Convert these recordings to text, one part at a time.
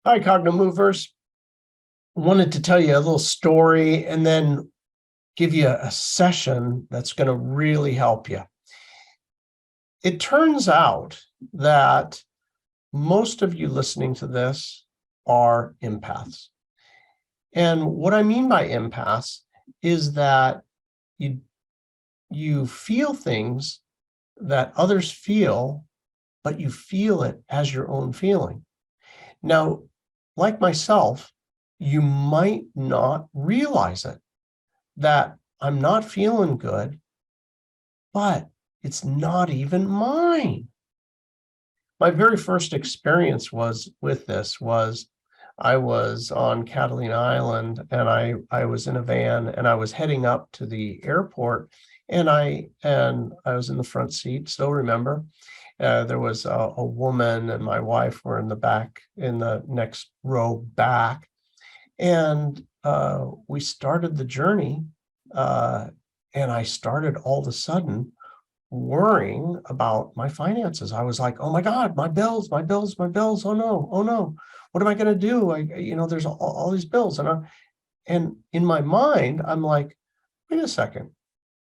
Hi, Cogno Movers. Wanted to tell you a little story and then give you a session that's going to really help you. It turns out that most of you listening to this are empaths. And what I mean by empaths is that you feel things that others feel, but you feel it as your own feeling. Now, like myself, you might not realize it, that I'm not feeling good, but it's not even mine. My very first experience with this was I was on Catalina Island and I was in a van and I was heading up to the airport and I was in the front seat, still remember. There was a woman and my wife were in the next row back. And we started the journey and I started all of a sudden worrying about my finances. I was like, oh my God, my bills. Oh no. What am I going to do? There's all these bills. And in my mind, I'm like, wait a second.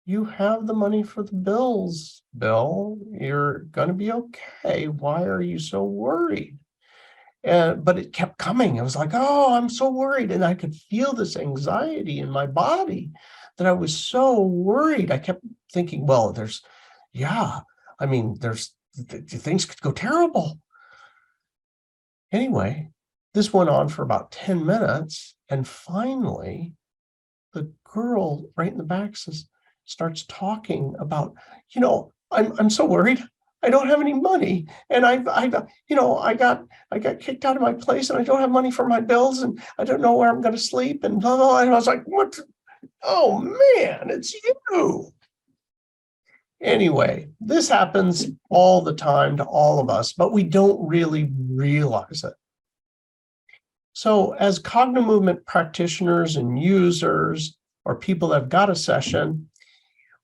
You have the money for the bills, Bill. You're going to be okay. Why are you so worried? But it kept coming. I was like, oh, I'm so worried. And I could feel this anxiety in my body that I was so worried. I kept thinking, well, there's things could go terrible. Anyway, this went on for about 10 minutes. And finally, the girl right in the back starts talking about, I'm so worried. I don't have any money, and I got kicked out of my place, and I don't have money for my bills, and I don't know where I'm going to sleep, and blah, blah, blah. And I was like, "What? Oh man, it's you!" Anyway, this happens all the time to all of us, but we don't really realize it. So, as Cognomovement practitioners and users, or people that have got a session,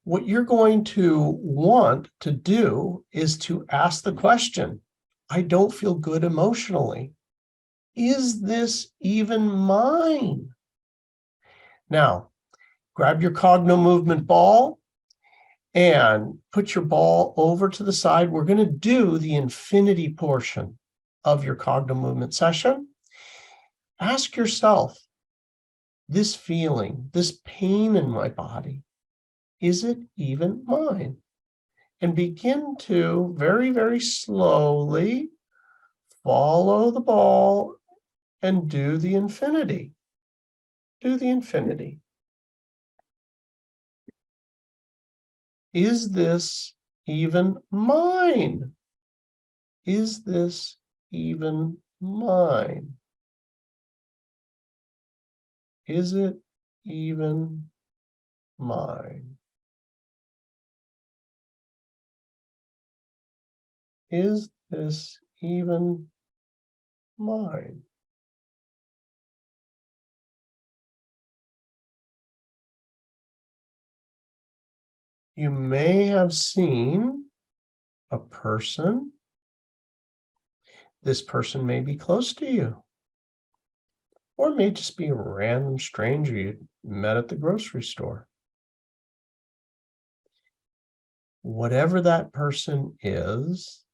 what you're going to want to do is to ask the question, I don't feel good emotionally. Is this even mine? Now, grab your Cognomovement ball and put your ball over to the side. We're going to do the infinity portion of your Cognomovement session. Ask yourself, this feeling, this pain in my body, is it even mine? And begin to very, very slowly follow the ball and do the infinity. Do the infinity. Is this even mine? Is this even mine? Is it even mine? Is this even mine? You may have seen a person. This person may be close to you, or it may just be a random stranger you met at the grocery store. Whatever that person is,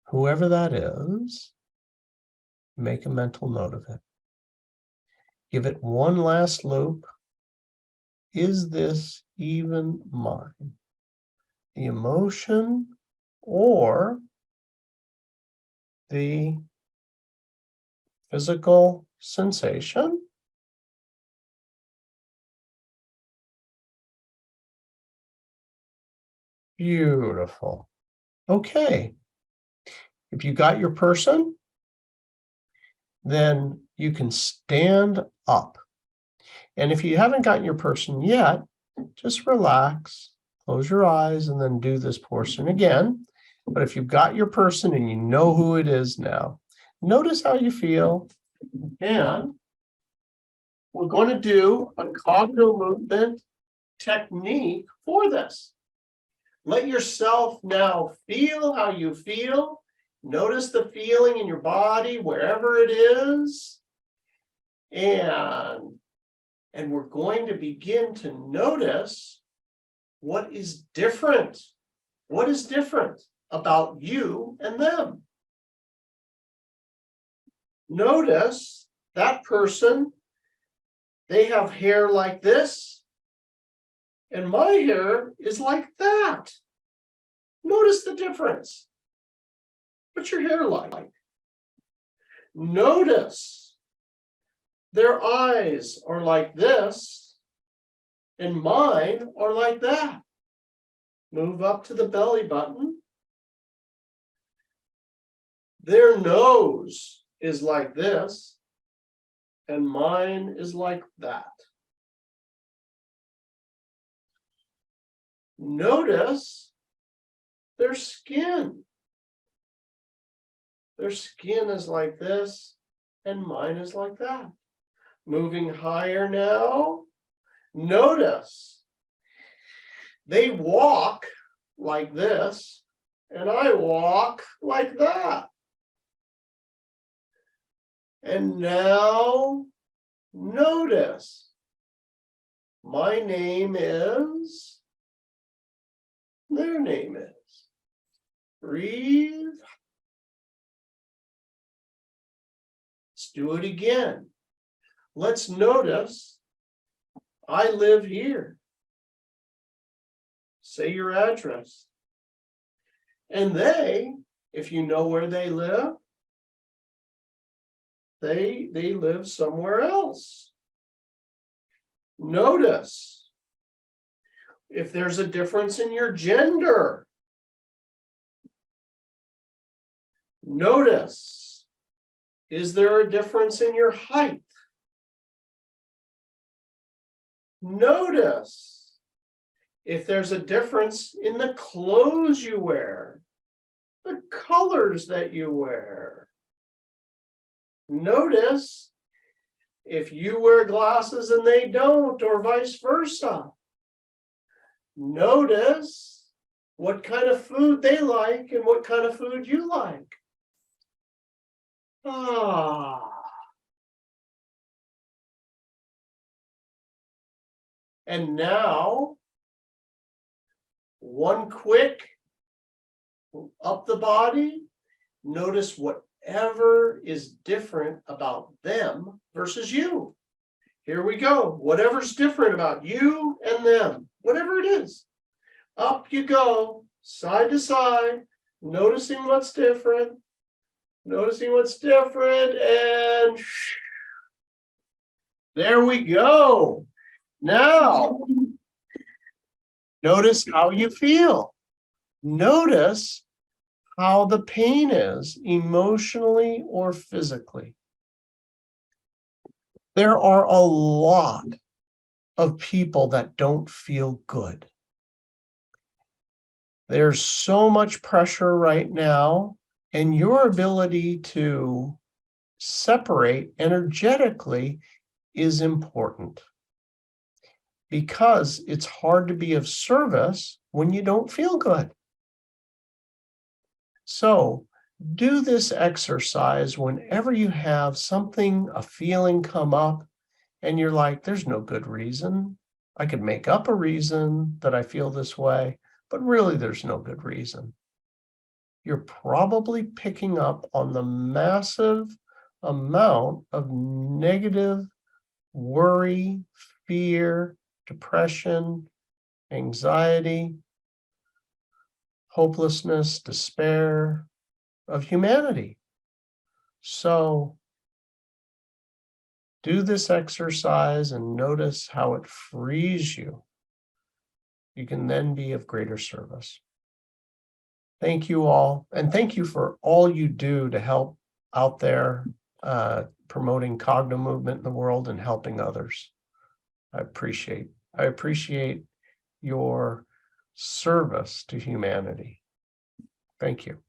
whoever that is, make a mental note of it. Give it one last loop. Is this even mine? The emotion or the physical sensation? Beautiful. Okay. If you got your person, then you can stand up. And if you haven't gotten your person yet, just relax, close your eyes, and then do this portion again. But if you've got your person and you know who it is now, notice how you feel. And we're going to do a Cognomovement technique for this. Let yourself now feel how you feel Notice the feeling in your body, wherever it is. And we're going to begin to notice what is different. What is different about you and them? Notice that person, they have hair like this, and my hair is like that. Notice the difference. What's your hair like? Notice their eyes are like this, and mine are like that. Move up to the belly button. Their nose is like this, and mine is like that. Notice their skin. Their skin is like this, and mine is like that. Moving higher now, notice they walk like this, and I walk like that. And now, notice my name is, their name is. Breathe. Let's do it again. Let's notice I live here. Say your address. And they, if you know where they live, they live somewhere else. Notice if there's a difference in your gender. Notice, is there a difference in your height? Notice if there's a difference in the clothes you wear, the colors that you wear. Notice if you wear glasses and they don't, or vice versa. Notice what kind of food they like and what kind of food you like. And now, one quick up the body, notice whatever is different about them versus you. Here we go. Whatever's different about you and them, whatever it is. Up you go, side to side, noticing what's different, and there we go. Now, notice how you feel. Notice how the pain is, emotionally or physically. There are a lot of people that don't feel good. There's so much pressure right now, and your ability to separate energetically is important, because it's hard to be of service when you don't feel good. So do this exercise whenever you have something, a feeling come up, and you're like, there's no good reason. I could make up a reason that I feel this way, but really there's no good reason. You're probably picking up on the massive amount of negative worry, fear, depression, anxiety, hopelessness, despair of humanity. So do this exercise and notice how it frees you. You can then be of greater service. Thank you all, and thank you for all you do to help out there promoting Cognomovement in the world and helping others. I appreciate your service to humanity. Thank you.